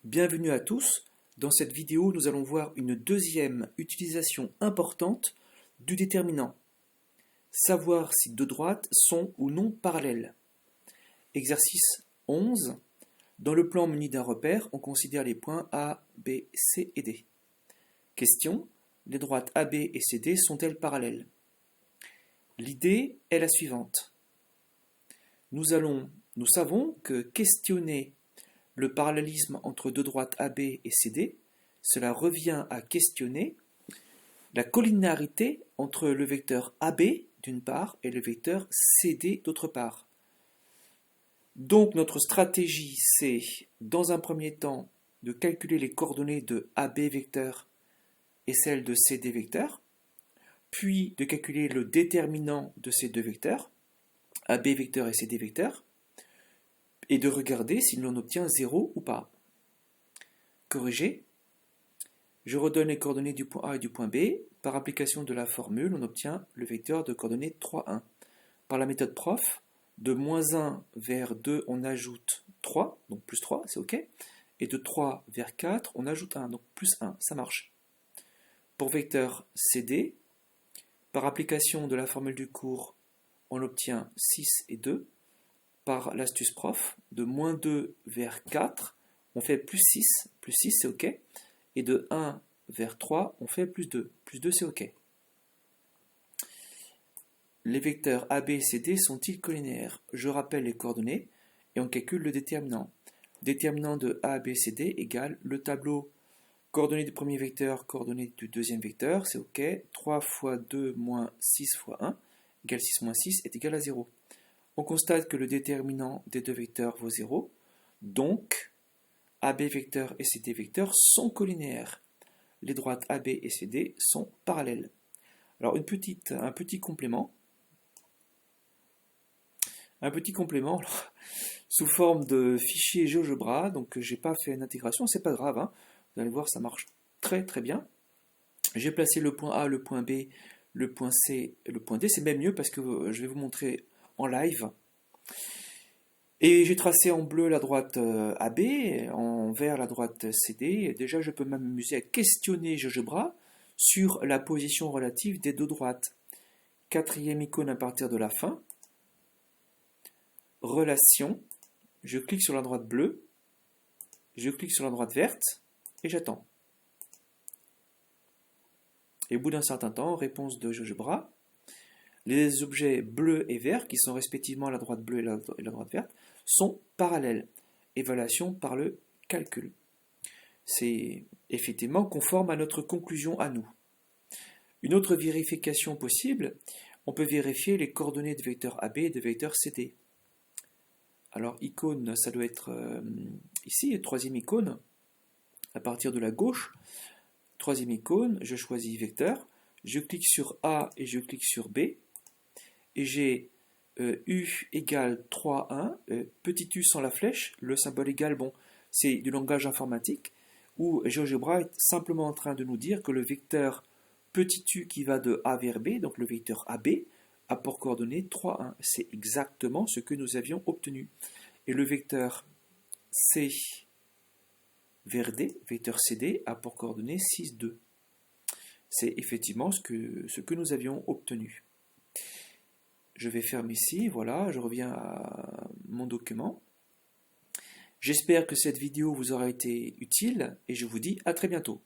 Bienvenue à tous. Dans cette vidéo, nous allons voir une deuxième utilisation importante du déterminant. Savoir si deux droites sont ou non parallèles. Exercice 11. Dans le plan muni d'un repère, on considère les points A, B, C et D. Question. Les droites AB et CD sont-elles parallèles? L'idée est la suivante. Nous savons que questionner le parallélisme entre deux droites AB et CD, cela revient à questionner la collinéarité entre le vecteur AB d'une part et le vecteur CD d'autre part. Donc notre stratégie, c'est dans un premier temps de calculer les coordonnées de AB vecteur et celles de CD vecteur, puis de calculer le déterminant de ces deux vecteurs, AB vecteur et CD vecteur, et de regarder si l'on obtient 0 ou pas. Corriger. Je redonne les coordonnées du point A et du point B. Par application de la formule, on obtient le vecteur de coordonnées 3, 1. Par la méthode prof, de moins 1 vers 2, on ajoute 3, donc plus 3, c'est OK. Et de 3 vers 4, on ajoute 1, donc plus 1, ça marche. Pour vecteur CD, par application de la formule du cours, on obtient 6 et 2. Par l'astuce prof, de moins 2 vers 4, on fait plus 6 c'est OK. Et de 1 vers 3, on fait plus 2 c'est OK. Les vecteurs AB et CD sont-ils collinéaires? Je rappelle les coordonnées et on calcule le déterminant. Déterminant de A, B, C, D égale le tableau coordonnées du premier vecteur, coordonnées du deuxième vecteur, c'est OK. 3 fois 2 moins 6 fois 1 égale 6 moins 6 est égal à 0. On constate que le déterminant des deux vecteurs vaut 0, donc AB vecteur et CD vecteur sont collinéaires. Les droites AB et CD sont parallèles. Alors un petit complément. Alors, sous forme de fichier GeoGebra, donc j'ai pas fait une intégration, c'est pas grave, hein. Vous allez voir, ça marche très très bien. J'ai placé le point A, le point B, le point C et le point D, c'est même mieux parce que je vais vous montrer en live. Et j'ai tracé en bleu la droite AB, en vert la droite CD. Et déjà, je peux m'amuser à questionner GeoGebra sur la position relative des deux droites. Quatrième icône à partir de la fin. Relation. Je clique sur la droite bleue. Je clique sur la droite verte. Et j'attends. Et au bout d'un certain temps, réponse de GeoGebra. Les objets bleus et verts, qui sont respectivement la droite bleue et la droite verte, sont parallèles. Évaluation par le calcul. C'est effectivement conforme à notre conclusion à nous. Une autre vérification possible, on peut vérifier les coordonnées de vecteur AB et de vecteur CD. Alors, icône, ça doit être ici, troisième icône, à partir de la gauche. Troisième icône, je choisis vecteur, je clique sur A et je clique sur B. Et j'ai U égale 3, 1, petit u sans la flèche, le symbole égal, bon, c'est du langage informatique, où GeoGebra est simplement en train de nous dire que le vecteur petit u qui va de A vers B, donc le vecteur AB, a pour coordonnées 3, 1. C'est exactement ce que nous avions obtenu. Et le vecteur C vers D, vecteur CD, a pour coordonnées 6, 2. C'est effectivement ce que nous avions obtenu. Je vais fermer ici, voilà, je reviens à mon document. J'espère que cette vidéo vous aura été utile et je vous dis à très bientôt.